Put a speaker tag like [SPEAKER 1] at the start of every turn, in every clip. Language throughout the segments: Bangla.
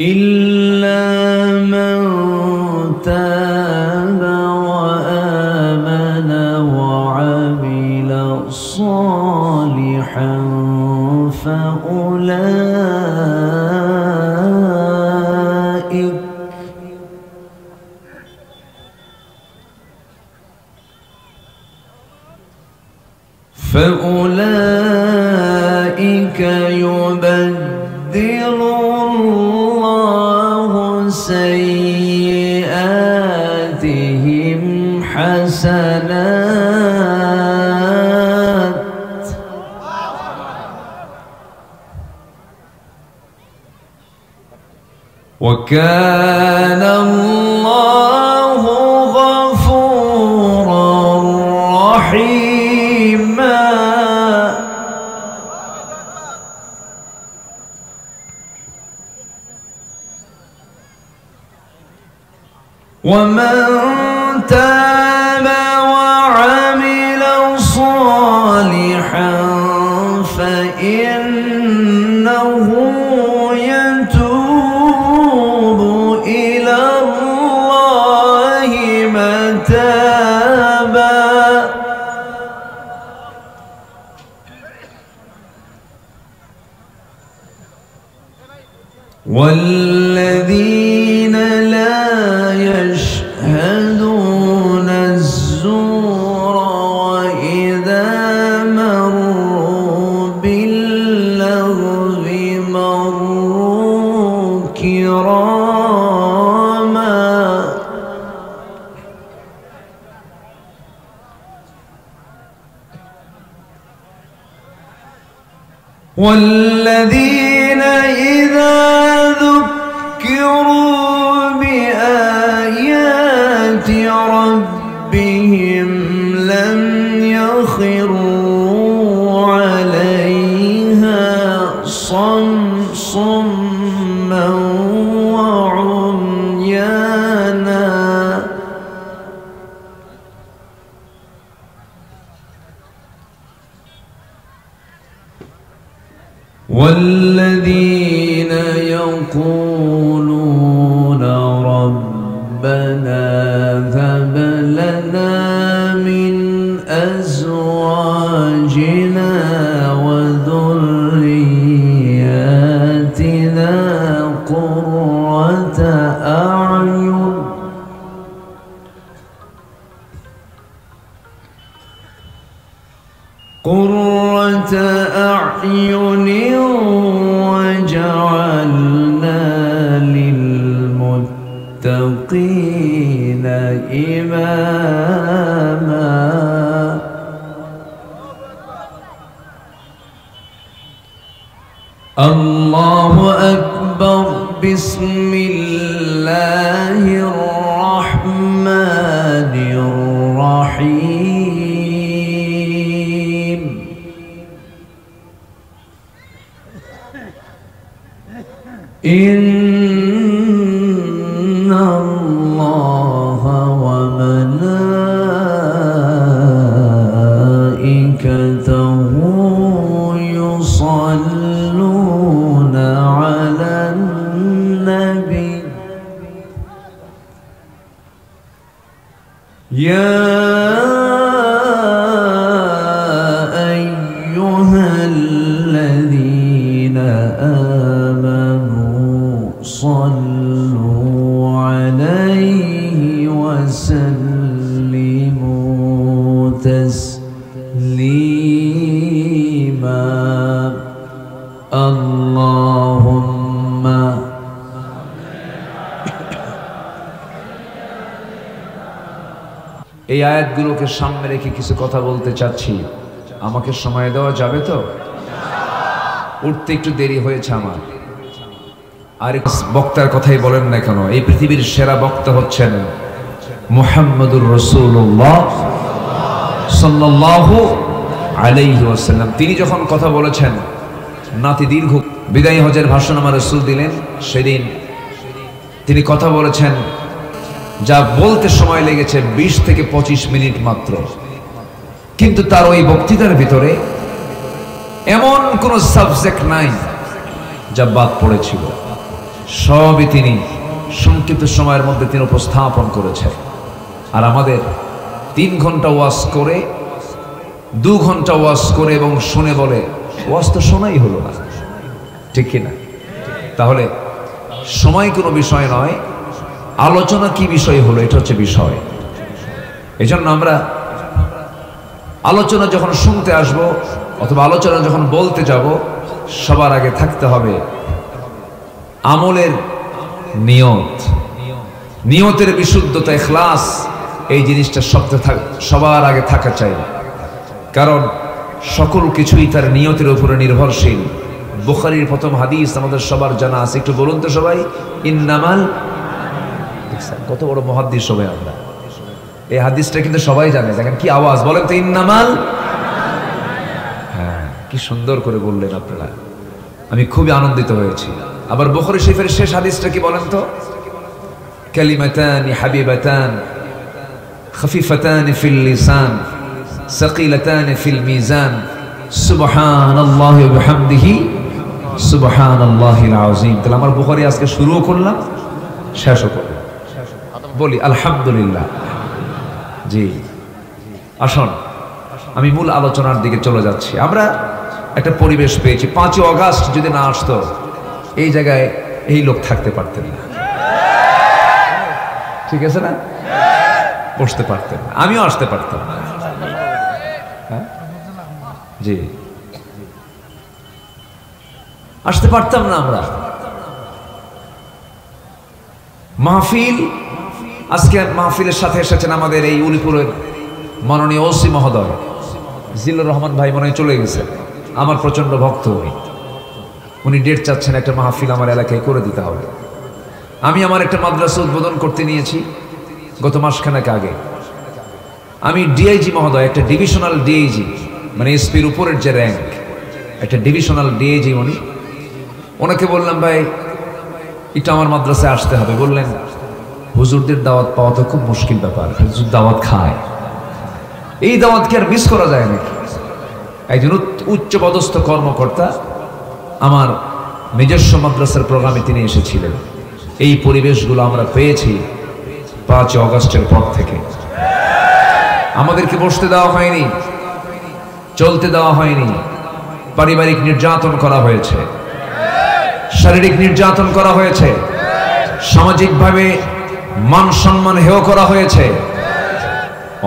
[SPEAKER 1] إلا من تاب وآمن وعمل صالحا فأولئك يبدل الله سيئاتهم حسنات وكان الله غفورا رحيما. ومن تاب وعمل صالحا فإنه يتوب إلى الله متابا. والذين لا يشهدون الزور وإذا مروا باللغو مروا كراما. والذين إذا ذكروا بآيات ربهم لم يخروا عليها صما وعميانا. والذين يقولون ربنا هب لنا من أزواجنا وذرياتنا قرة أعين وجعلنا للمتقين إماما. الله أكبر. بسم الله الرحمن الرحيم. إن الله وملائكته يصلون على النبي يا أيها الذين آمنوا صلوا عليه وسلموا تسليما. اللهم এই আয়াতগুলোকে সামনে রেখে কিছু কথা বলতে চাচ্ছি। আমাকে সময় দেওয়া যাবে তো? উঠতে একটু দেরি হয়েছে আমার। আর বক্তার কথাই বলেন না কেন, এই পৃথিবীর সেরা বক্তা হচ্ছেন মুহাম্মদুর রাসূলুল্লাহ সাল্লাল্লাহু আলাইহি ওয়াসাল্লাম। তিনি যখন কথা বলেছেন, নাতি দীর্ঘ বিদায়ী হজের ভাষণ আমার রাসূল দিলেন, সেদিন তিনি কথা বলেছেন যা বলতে সময় লেগেছে 20 থেকে 25 মিনিট মাত্র। কিন্তু তার ওই বক্তৃতার ভিতরে এমন কোন সাবজেক্ট নাই যা বাদ পড়েছিল। সবই তিনি সংক্ষিপ্ত সময়ের মধ্যে তিনি উপস্থাপন করেছেন। আর আমাদের 3 ঘন্টা ওয়াজ করে 2 ঘন্টা ওয়াজ করে এবং শুনে বলে ওয়াজ তো শোনাই হলো না, ঠিক কিনা? তাহলে সময় কোনো বিষয় নয়, আলোচনা কি বিষয় হলো এটা হচ্ছে বিষয়। এই জন্য আমরা আলোচনা যখন শুনতে আসব অথবা আলোচনা যখন বলতে যাব, সবার আগে থাকতে হবে আমলের নিয়ত, নিয়তের বিশুদ্ধতা, ইখলাস। এই জিনিসটা সবার আগে থাকা চাই, কারণ সকল কিছুই তার নিয়তের উপরে নির্ভরশীল। বুখারীর প্রথম হাদিস আমাদের সবার জানা আছে, একটু বলুন তো সবাই। ইন্নামাল, কত বড় মুহাদ্দিস সবাই আমরা, এই হাদিসটা কিন্তু সবাই জানে। দেখেন কি আওয়াজ, বলেন তো ইন্নামাল। হ্যাঁ, কি সুন্দর করে বললেন আপনারা, আমি খুবই আনন্দিত হয়েছি। আবার বুখারী শরীফের শেষ হাদিসটা কি বলেন তো? কালিমাতানি হাবিবাতান খাফিফাতানি ফিল লিসান সাকিলাতানি ফিল মিজান সুবহানাল্লাহি ওয়া বিহামদিহি সুবহানাল্লাহিল আযীম। তাহলে আমার বুখারী আজকে শুরুও করলাম, শেষও করলাম। বলি আলহামদুলিল্লাহ। জি, আসুন আমি মূল আলোচনার দিকে চলে যাচ্ছি। আমরা একটা পরিবেশ পেয়েছি, 5ই অগাস্ট যদি না আসতো এই জায়গায় এই লোক থাকতে পারতেন না, ঠিক আছে না? বসতে পারতেন না, আমিও আসতে পারতাম না। হ্যাঁ জি, আসতে পারতাম না আমরা। মাহফিল, আজকে মাহফিলের সাথে এসেছেন আমাদের এই উলিপুরের মাননীয় ওসি মহোদয় জিল্লুর রহমান ভাই, মনে হয় চলে গেছে, আমার প্রচন্ড ভক্ত উনি ডেট চাচ্ছেন একটা মাহফিল আমার এলাকায় করে দিতে হবে। আমি আমার একটা মাদ্রাসা উদ্বোধন করতে নিয়েছি গত মাসখানেক আগে। আমি ডিআইজি মহোদয়, একটা ডিভিশনাল ডিআইজি, মানে এসপির উপরের যে র্যাঙ্ক, একটা ডিভিশনাল ডিআইজি উনি, ওনাকে বললাম ভাই এটা আমার মাদ্রাসায় আসতে হবে। বললেন হুজুরদের দাওয়াত পাওয়া তো খুব মুশকিল ব্যাপার, হুজুর দাওয়াত খায়, এই দাওয়াত কি আর মিস করা যায় নাকি? একজন উচ্চ পদস্থ কর্মকর্তা আমার নিজস্ব মাদ্রাসার প্রোগ্রামে তিনি এসেছিলেন। এই পরিবেশগুলো আমরা পেয়েছি 5 অগাস্টের পর থেকে। আমাদেরকে বসতে দেওয়া হয়নি, চলতে দেওয়া হয়নি, পারিবারিক নির্যাতন করা হয়েছে, শারীরিক নির্যাতন করা হয়েছে, সামাজিকভাবে মান সম্মান হেয় করা হয়েছে,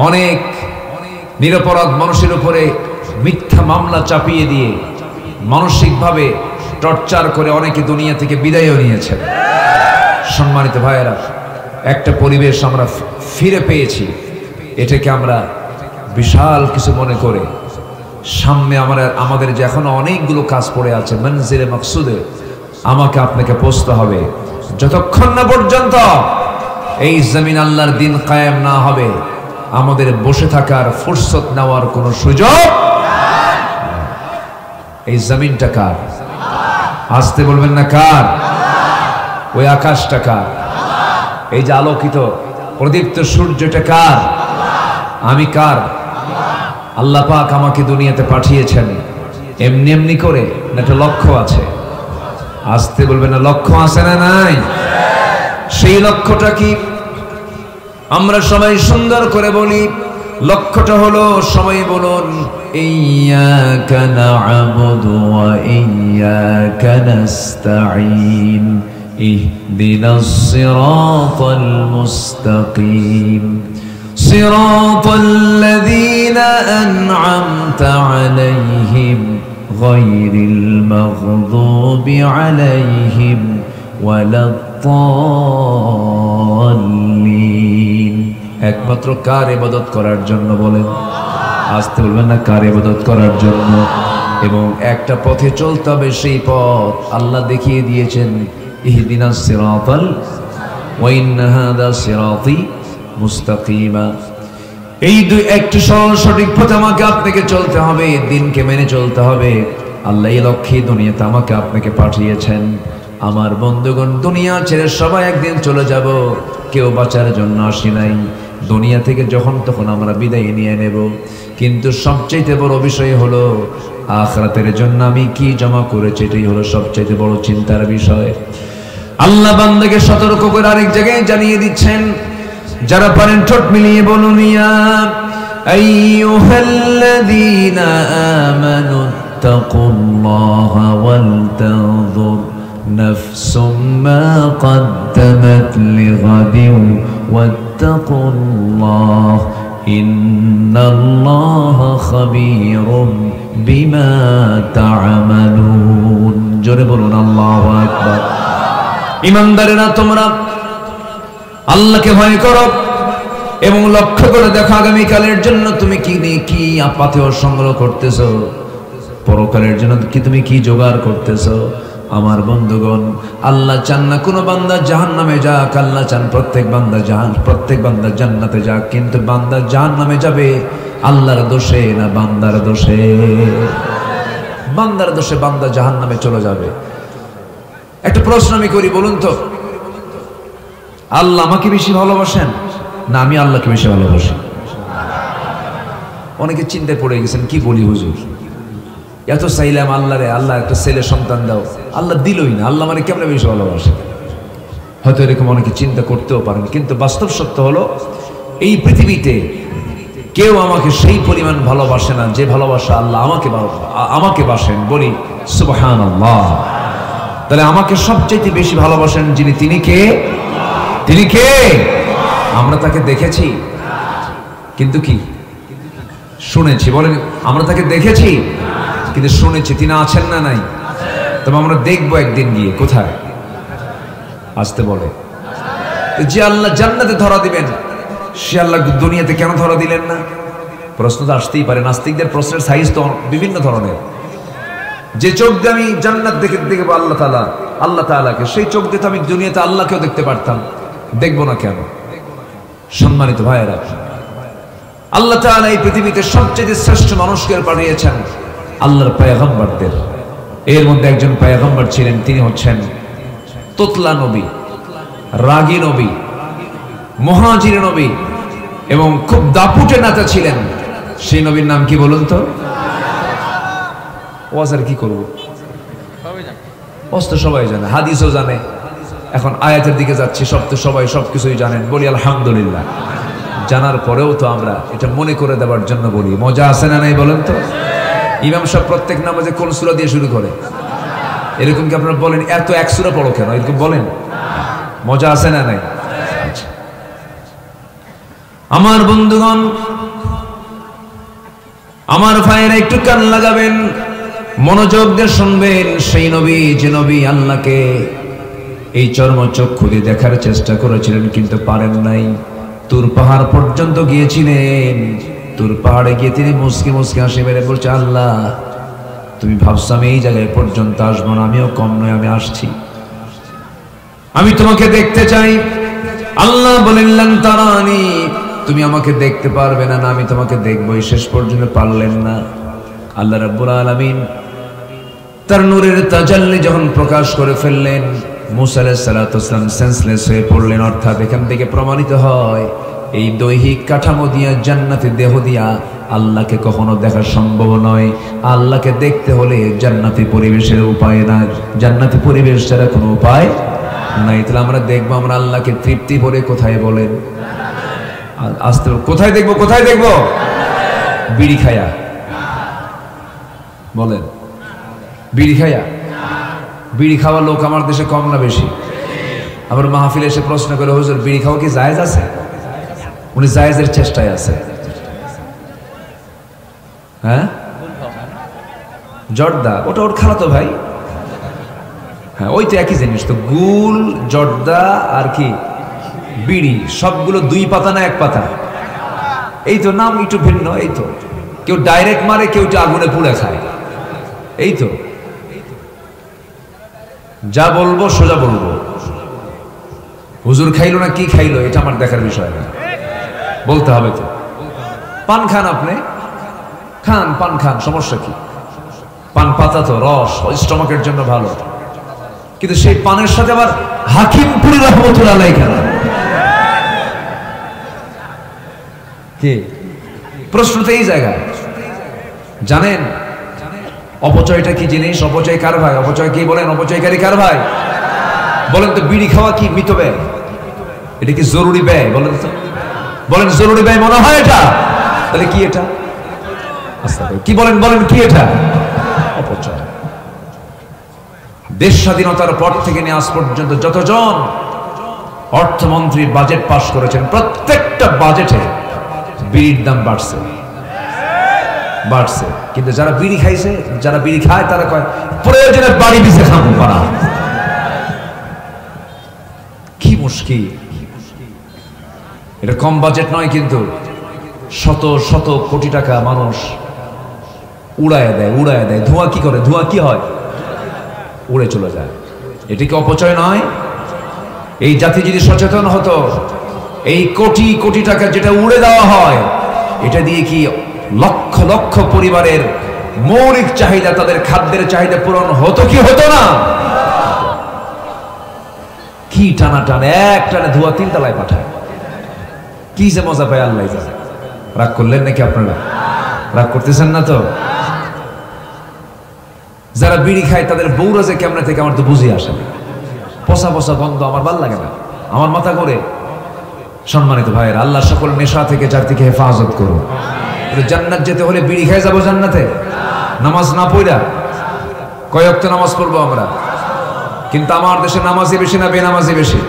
[SPEAKER 1] অনেক নিরপরাধ মানুষের উপরে মিথ্যা মামলা চাপিয়ে দিয়ে মানসিকভাবে টর্চার করে অনেকে দুনিয়া থেকে বিদায়ও নিয়েছেন। সম্মানিত ভাইয়েরা, একটা পরিবেশ আমরা ফিরে পেয়েছি, এটাকে আমরা বিশাল কিছু মনে করে সামনে আমাদের যে এখনো অনেকগুলো কাজ পড়ে আছে, মনজিলে মাকসুদে আমাকে আপনাকে পৌঁছতে হবে। যতক্ষণ না পর্যন্ত এই জমিন আল্লাহর দিন কায়েম না হবে, আমাদের বসে থাকার ফুরসত নেওয়ার কোনো সুযোগ। এই জমিনটা কার? আসতে বলবেন না কার? ওই আকাশটা কার? এই যে আলোকিত প্রদীপ্ত সূর্যটা কার? আমি কার? আল্লাহ পাক আমাকে দুনিয়াতে পাঠিয়েছেন এমনি এমনি করে, না একটা লক্ষ্য আছে? আসতে বলবেন না, লক্ষ্য আছে না নাই? সেই লক্ষ্যটা কি? আমরা সবাই সুন্দর করে বলি, লক্ষ্যটা হলো, সবাই বলুন, ইয়্যাকা না'বুদু ওয়া ইয়্যাকা নাস্তাঈন ইহদিনাস সিরাতাল মুস্তাকিম সিরাতাল লাযীনা আন'আমতা আলাইহিম গায়রিল মাগযুবি আলাইহিম ওয়ালাদ-দাল্লিন। একমাত্র কার ইবাদত করার জন্য বলেন? আসতে বলবেন না, কার ইবাদত করার জন্য। এবং একটা পথে চলতে হবে, সেই পথ আল্লাহ দেখিয়ে দিয়েছেন, ইহদিনাস সিরাতাল ওয়া ইন্না হাযা সিরাতি মুস্তাকিমা। এই একটু সঠিক পথে আমাকে আপনাকে চলতে হবে, দিনকে মেনে চলতে হবে। আল্লাহ এই লক্ষ্যে দুনিয়াতে আমাকে আপনাকে পাঠিয়েছেন। আমার বন্ধুগণ, দুনিয়া ছেড়ে সবাই একদিন চলে যাব, কেউ বাঁচার জন্য আসি নাই। দুনিয়া থেকে যখন তখন আমরা বিদায় নিয়ে নেব, কিন্তু সবচাইতে বড় বিষয় হলো আখিরাতের জন্য আমি কি জমা করেছি, এটাই হলো সবচাইতে বড় চিন্তার বিষয়। আল্লাহ বান্দাকে সতর্ক করে আরেক জায়গায় জানিয়ে দিচ্ছেন, যারা পারেন ঠোঁট মিলিয়ে বলুন, ইয়া আইয়ুহাল্লাযীনা আমানু তাকুল্লাহা ওয়াল তানজুর নাফসুম মা কদ্দামাত লিগাদিন ওয়াত্তাকুল্লাহ ইন্নাল্লাহা খাবীরুম বিমা তা'মালুন। জোরে বলুন আল্লাহু আকবার। ঈমানদারেরা, তোমরা আল্লাহকে ভয় করো এবং লক্ষ্য করে দেখো আগামীকালের জন্য তুমি কি আপাতেও সংগ্রহ করতেছো, পরকালের জন্য কি তুমি কি জোগাড় করতেছো। আমার বন্ধুগণ, আল্লাহ চান না কোনো বান্দা জাহান্নামে যাক, আল্লাহ চান প্রত্যেক বান্দা জান্নাতে যাক। কিন্তু বান্দা জাহান্নামে যাবে আল্লাহর দোষে না বান্দার দোষে? বান্দার দোষে বান্দা জাহান্নামে চলে যাবে। একটা প্রশ্ন আমি করি, বলুন তো, আল্লাহ আমাকে বেশি ভালোবাসেন না আমি আল্লাহকে বেশি ভালোবাসি? অনেকে চিন্তায় পড়ে গেছেন, কি বলি হুজুর, এত চাইলাম আল্লাহরে, আল্লাহ একটা ছেলে সন্তান দাও, আল্লাহ দিলই না, আল্লাহ মানে কেমন বেশি ভালোবাসে? হয়তো এরকম অনেকে চিন্তা করতেও পারেন, কিন্তু বাস্তব সত্য হলো এই পৃথিবীতে কেউ আমাকে সেই পরিমাণ ভালোবাসে না যে ভালোবাসা আল্লাহ আমাকে বাসেন। বলি সুবহানাল্লাহ। তাহলে আমাকে সবচেয়ে বেশি ভালোবাসেন যিনি, তিনি কে? তিনি কে? আমরা তাকে দেখেছি কিন্তু কি শুনেছি? বলেন, আমরা তাকে দেখেছি কিন্তু শুনেছি। তিনি আছেন না নাই? তবে আমরা দেখবো একদিন গিয়ে। কোথায়? আসতে বলে। যে আল্লাহ জান্নাতে ধরা দিবেন, সে আল্লাহ দুনিয়াতে কেন ধরা দিলেন না? প্রশ্ন তো আসতেই পারে। নাস্তিকদের প্রশ্নের সাইজ তো বিভিন্ন ধরনের। যে চোখ দিয়ে আমি জান্নাত দেখবো আল্লাহ তাআলাকে, সেই চোখ দিয়ে তো আমি দুনিয়াতে আল্লাহকেও দেখতে পারতাম, দেখবো না কেন? সম্মানিত ভাইয়েরা, আল্লাহ তাআলা এই পৃথিবীতে সবচেয়ে শ্রেষ্ঠ মানুষকে পাঠিয়েছেন আল্লাহর পয়গম্বরদের। এর মধ্যে একজন পয়গম্বর ছিলেন, তিনি হচ্ছেন তোতলা নবী, রাগী নবী, মুহাজির নবী এবং খুব দাপুটে নেতা ছিলেন। সেই নবীর নাম কি বলুন তো? ওয়াজ আর কি করবো, সবাই জানে, হাদিসও জানে। এখন আয়াতের দিকে যাচ্ছি, সবাই সবকিছুই জানেন। বলি আলহামদুলিল্লাহ। জানার পরেও তো আমরা এটা মনে করে দেওয়ার জন্য বলি। মজা আছে না নাই বলেন তো? ইমাম সাহেব প্রত্যেক নামাজে কোন সূরা দিয়ে শুরু করে? এরকম কি আপনারা বলেন এত এক সূরা পড়ো কেন? এরকম বলেন? মজা আছে না নাই? আমার বন্ধুগণ, আমার ভাইয়েরা একটু কান লাগাবেন, মনোযোগ দিয়ে শুনবেন। সেই নবী, যে নবী আল্লাহকে এই চর্মচক্ষু দিয়ে দেখার চেষ্টা করেছিলেন কিন্তু পারেন নাই। তুর পাহাড় পর্যন্ত গিয়েছিলেন। তুর পাহাড়ে গিয়ে তিনি মুসকি হাসি মেরে বলছে, আল্লাহ তুমি ভাবছো আমি এই জায়গায় পর্যন্ত আসবো না? আমিও কম নয়, আমি আসছি, আমি তোমাকে দেখতে চাই। আল্লাহ বলেন, লান তারানি, তুমি আমাকে দেখতে পারবে না, আমি তোমাকে দেখবই। শেষ পর্যন্ত পারলেন না। আল্লাহ রাব্বুল আলামিন তার নূরের তাজাল্লি যখন প্রকাশ করে ফেললেন, মুসা আলাইহিস সালাতু ওয়াস সালাম সেন্সলেস হয়ে পড়লেন। অর্থাৎ এখান থেকে প্রমাণিত হয় এই দৈহিক কাঠামো দিয়া, জান্নাতি দেহ দিয়া আল্লাহকে কখনো দেখা সম্ভব নয়। আল্লাহকে দেখতে হলে জান্নাতি পরিবেশের উপায় না, জান্নাতি পরিবেশ ছাড়া কোনো উপায় নাই। তাহলে আমরা দেখবো আমরা আল্লাহকে তৃপ্তি ভরে কোথায়? বলেন আসতে, কোথায় দেখবো? কোথায় দেখবো? বিড়ি খায়া? বলেন বিড়ি খায়া? বিড়ি খাওয়া লোক আমার দেশে কম না বেশি? আবার মাহফিলে এসে প্রশ্ন করে, হুজুর বিড়ি খাওয়া কি জায়েজ আছে? উনি জায়েজের চেষ্টায় আছে। হ্যাঁ, জর্দা ওটা ওর খালাতো ভাই। হ্যাঁ, ওই তো একই জিনিস তো। গুল, জর্দা আর কি বিড়ি, সবগুলো দুই পাতা না এক পাতা? এই তো, নাম একটু ভিন্ন। এই তো, কেউ ডাইরেক্ট মারে, কেউ আগুনে পুড়ে খায়। এই তো, যা বলবো সোজা বলবো। হুজুর খাইলো না কি খাইলো এটা আমার দেখার বিষয় না, বলতে হবে তো। পান খান, আপনি খান, পান খান, সমস্যা কি? পান পাতা তো রস স্টমাকের জন্য ভালো, কিন্তু সেই পানের সাথে আবার হাকিমপুরি রহমতুল্লাহ আলাইহি খান। কি প্রশ্ন তো এই জায়গায়। জানেন অপচয়টা কি জিনিস? অপচয় কার ভাই? অপচয় কি বলেন? অপচয়কারী কার ভাই? বলেন তো বিড়ি খাওয়া কি মৃত ব্যয়? এটা কি জরুরি ব্যয়? বলেন তো, বলেন জরুরি ব্যয় মনে হয় এটা? তাহলে কি এটা? কি বলেন, বলেন কি এটা? অপচয়। দেশ স্বাধীনতার পর থেকে নিয়ে আজ পর্যন্ত যতজন অর্থমন্ত্রী বাজেট পাশ করেছেন, প্রত্যেকটা বাজেটে বিড়ির দাম বাড়ছে, বাড়ছে। কিন্তু যারা বিড়ি খাইছে, যারা বিড়ি খায়, তারা কয় প্রয়োজনে বাড়ি পিছে খাবো পারা। কি মুশকিল! এটা কম বাজেট নয়, কিন্তু শত শত কোটি টাকা মানুষ উড়ায় দেয়, উড়ায় দেয়। ধোঁয়া কি করে? ধোঁয়া কি হয়? উড়ে চলে যায়। এটা কি অপচয় নয়? এই জাতি যদি সচেতন হতো, এই কোটি কোটি টাকা যেটা উড়ে দেওয়া হয়, এটা দিয়ে কি লক্ষ লক্ষ পরিবারের মৌলিক চাহিদা, তাদের খাদ্যের চাহিদা পূরণ হতো কি হতো না? কি টানা টানে, এক টানে ধোঁয়া 3 তলায় পাঠায়। কি যে মজা পায় আল্লাহ জানে। রাগ করলেন নাকি আপনারা? রাগ করতেছেন না তো? যারা বিড়ি খায় তাদের বউরা যে কেমনে থেকে আমার তো বুঝে আসে না। পচা পচা গন্ধ, আমার ভাল লাগে না, আমার মাথা করে। সম্মানিত ভাইয়ের, আল্লাহ সকল নেশা থেকে যার থেকে হেফাজত করুন। জান্নাত যেতে হলে বিড়ি খাই যাবো জান্নাতে? নামাজ না পড়া কয় ওয়াক্ত নামাজ পড়বো আমরা? কিন্তু আমার দেশে নামাজি বেশি না বেনামাজি বেশি?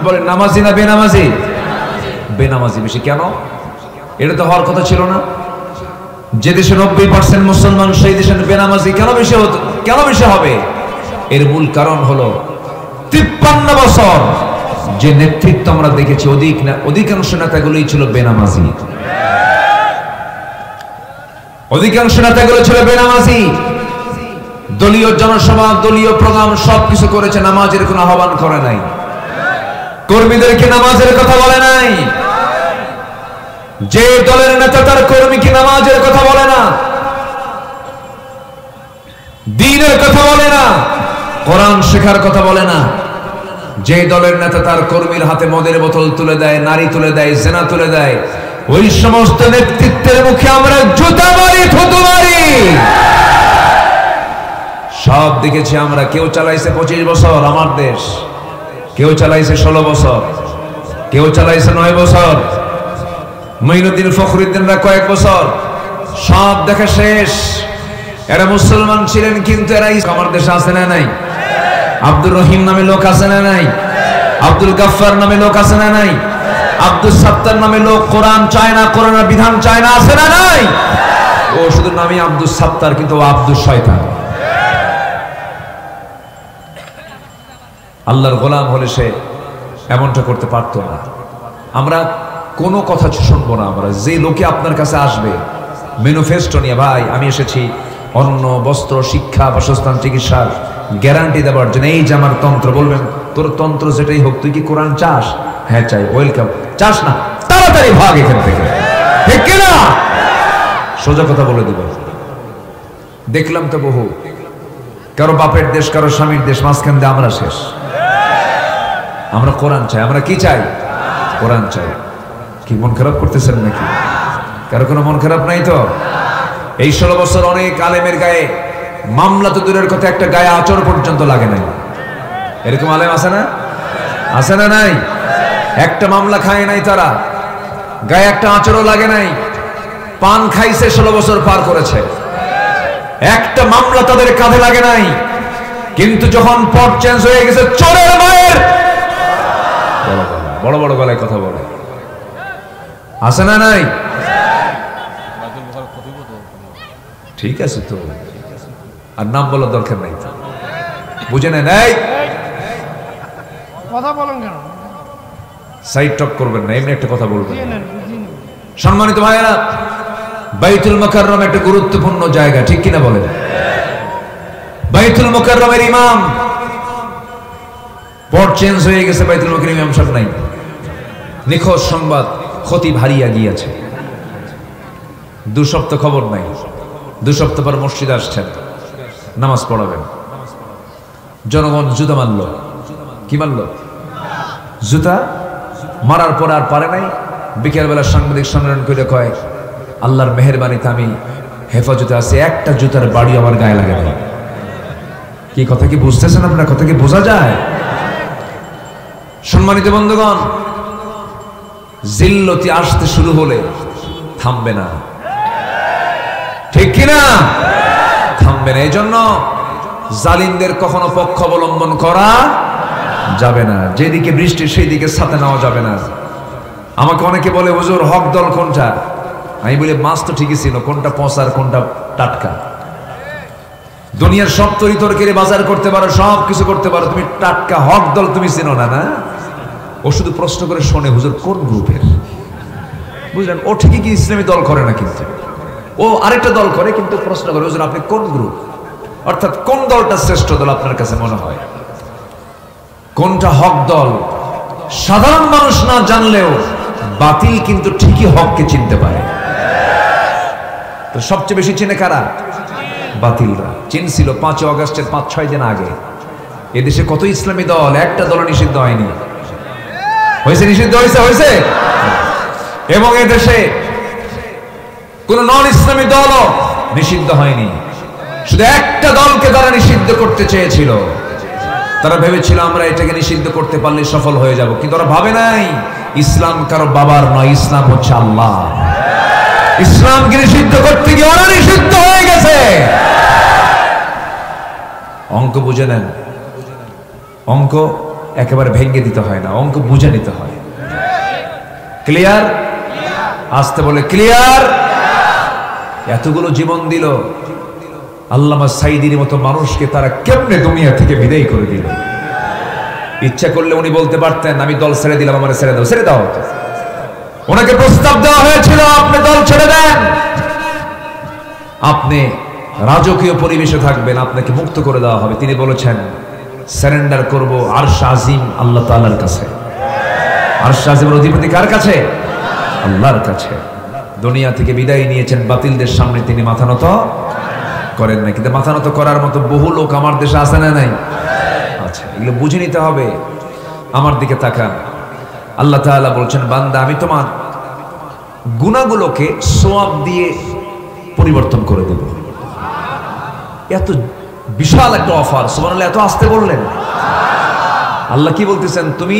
[SPEAKER 1] বলেন নামাজি না বেনামাজি? বেনামাজি বেশি। কেন? এটা তো হওয়ার কথা ছিল না। যে দেশে 90% মুসলমান, সেই দেশে বেনামাজি কেন বেশি হতো, কেন বেশি হবে? এর মূল কারণ হলো 53 বছর যে নেতৃত্ব আমরা দেখেছি, অধিকাংশ নেতাগুলোই ছিল বেনামাজি। অধিকাংশ নেতাগুলো ছিল বেনামাজি। দলীয় জনসভা, দলীয় প্রোগ্রাম সবকিছু করেছে, নামাজের কোনো আহ্বান করে নাই, কর্মীদেরকে নামাজের কথা বলে নাই। যে দলের নেতা তার কর্মীকে নামাজের কথা বলে না, দ্বীনের কথা বলে না, কোরআন শেখার কথা বলে না। যে দলের নেতা তার কর্মীর হাতে মদের বোতল তুলে দেয়, নারী তুলে দেয়, জেনা তুলে দেয়, ওই সমস্ত নেতৃত্বের মুখে আমরা জুতা মারি, থুতু মারি। সব দেখেছি আমরা। কেউ চালাইছে 25 বছর আমার দেশ, কেউ চালাইছে 16 বছর, কেউ চালাইছে 9 বছর, মঈনুদ্দিন ফখরুদ্দিনরা কয়েক বছর। সব দেখা শেষ। এরা মুসলমান ছিলেন, কিন্তু এরা আমার দেশে আছে না নাই? আব্দুর রহিম নামে লোক আছে না নাই? আব্দুল গাফফার নামে লোক আছে না নাই? আব্দুল সাত্তার নামে লোক কোরআন চায় না, কোরআনের বিধান চায় না, আছে না নাই? ও শুধু নামে আব্দুল সাত্তার, কিন্তু ও আব্দুল শয়তান। আল্লাহর গোলাম হলে সে এমনটা করতে পারতো না। আমরা কোনো কথা শুনবো না। আমরা যে লোকে আপনার কাছে আসবে ম্যানিফেস্টো নিয়ে, ভাই আমি এসেছি অন্ন, বস্ত্র, শিক্ষা, বাসস্থান, চিকিৎসার গ্যারান্টি দেওয়ার জন্য, এই যে আমার তন্ত্র, বলবেন তোর তন্ত্র যেটাই হোক, তুই কি কোরআন চাস? হ্যাঁ চাই। ওয়েলকাম। চাস না? তাড়াতাড়ি ভাগ এখান থেকে, ঠিক কিনা? সোজা কথা বলে দেব। দেখলাম তো বহু, কারো বাপের দেশ, কারো স্বামীর দেশ, মাঝখান দিয়ে আমরা শেষ। আমরা কোরআন চাই। আমরা কি চাই? কোরআন চাই। কি মন খারাপ করতেছেন নাকি? কারো কোনো মন খারাপ নাই তো? এই 16 বছর অনেক আলেমের গায়ে মামলা তো দূরের কথা, একটা গায়ে আচর পর্যন্ত লাগে নাই। এরকম আলেম আছে না? আছে না নাই? একটা মামলা খায় নাই তারা, গায়ে একটা আচরও লাগে নাই। পান খাইছে, 16 বছর পার করেছে, একটা মামলা তাদের কাঁধে লাগে নাই। কিন্তু যখন পট চেঞ্জ হয়ে গেছে, চোরের মায়ের বড় বড় গলায় কথা বলে। আছে না নাই? ঠিক আছে তো, আর নাম বলার দরকার নাই, বুঝে নেন। এই
[SPEAKER 2] কথা বলেন কেন?
[SPEAKER 1] সাইড টক করবেন না, এমনি একটা কথা বলবেন। সম্মানিত ভাইয়েরা, বাইতুল মুকাররম একটা গুরুত্বপূর্ণ জায়গা, ঠিক কিনা বলেন? বাইতুল মুকাররমের ইমাম পট চেঞ্জ হয়ে গেছে, বাইতুল মুকাররমের ইমাম সাহেব নাই। নিখোঁজ সংবাদ, খতিব হারিয়ে গিয়েছে। 2 সপ্তাহ খবর নাই। 2 সপ্তাহ পর মসজিদে আসছেন, নামাজ পড়াবেন। জনগণ জুতা মারল। কি মারল? জুতা মারার পর আর পারে নাই। বিকেলবেলা সাংবাদিক সম্মেলন করে কয়, আল্লাহর মেহেরবানিতে আমি হেফাজতে আছি, একটা জুতার বাড়ি আমার গায়ে লাগে নাই। কি কথা কি বুঝতেছেন আপনারা? কথা কি বোঝা যায়? সম্মানিত বন্ধুগণ, জিল্লতি আসতে শুরু হলে থামবে না, ঠিক কিনা? থামবে না। এই জন্য জালিমদের কখনো পক্ষ অবলম্বন করা যাবে না। যেদিকে বৃষ্টি সেই দিকে ছাতা নেওয়া যাবে না। আমাকে অনেকে বলে, হুজুর হক দল কোনটা? আমি বলি, মাছ তো ঠিকই ছিল, কোনটা পচার কোনটা টাটকা। দুনিয়ার সব তরিতরকারি বাজার করতে পারো, সব কিছু করতে পারো, তুমি টাটকা হক দল তুমি চিনো না। না, ও শুধু প্রশ্ন করে শোনে, হুজুর কোন গ্রুপের? বুঝলেন? ও ঠিকই কি ইসলামী দল করে না, কিন্তু ও আরেকটা দল করে, কিন্তু প্রশ্ন করে, হুজুর আপনি কোন গ্রুপ? অর্থাৎ কোন দলটা শ্রেষ্ঠ দল আপনার কাছে মনে হয়? কোনটা হক দল সাধারণ মানুষ না জানলেও বাতিল কিন্তু ঠিকই হককে চিনতে পারে। তো সবচেয়ে বেশি চিনে কারা? বাতিলরা। চিনছিল 5 আগস্টের 5-6 দিন আগে। এদেশে কত ইসলামী দল, একটা দল নিষিদ্ধ হয়নি। হয়েছে? নিষিদ্ধ হয়েছে। এবং এদেশে কোন নন ইসলামী দলও নিষিদ্ধ হয়নি। শুধু একটা দলকে তারা নিষিদ্ধ করতে চেয়েছিল। তারা ভেবেছিল আমরা এটাকে নিষিদ্ধ করতে পারলে সফল হয়ে যাব, কিন্তু ওরা ভাবে নাই ইসলাম কারো বাবার নয়, ইসলাম হচ্ছে আল্লাহ। ইসলামকে নিষিদ্ধ করতে গিয়ে ওরা নিষিদ্ধ হয়ে গেছে। অঙ্ক বুঝে নেন, অঙ্ক একেবারে ভেঙে দিতে হয় না, অঙ্ক বুঝে নিতে হয়। ক্লিয়ার? আসতে বলে ক্লিয়ার। এতগুলো জীবন দিল, আল্লামা সাইদির মতো মানুষকে তারা কেমনে দুনিয়া থেকে বিদায় করে দিল। ইচ্ছা করলে উনি বলতে পারতেন, আমি দল ছেড়ে দিলাম, আমার ছেড়ে দাও। ছেড়ে দাও। ওনাকে প্রস্তাব দেওয়া হয়েছিল, আপনি দল ছেড়ে দেন, আপনি রাজকীয় পরিবেশে থাকবেন, আপনাকে মুক্ত করে দেওয়া হবে। তিনি বলেছেন, সারেন্ডার করব আরশ আজিম আল্লাহ তাআলার কাছে। আরশ আজিমের অধিপতি কার কাছে? আল্লাহর কাছে। দুনিয়া থেকে বিদায় নিয়েছেন, বাতিলদের সামনে তিনি মাথা নত করেন না। কিন্তু মাথা নত করার মতো বহু লোক আমার দেশে আছে না নাই? আচ্ছা, এগুলো বুঝে নিতে হবে। আমার দিকে তাকান। আল্লাহ তাআলা বলছেন, বান্দা আমি তোমার গুনাহগুলোকে সওয়াব দিয়ে পরিবর্তন করে দেব। এত বিশাল একটা অফার, সুবহানাল্লাহ। এত আস্তে বললেন। আল্লাহ কি বলতেছেন? তুমি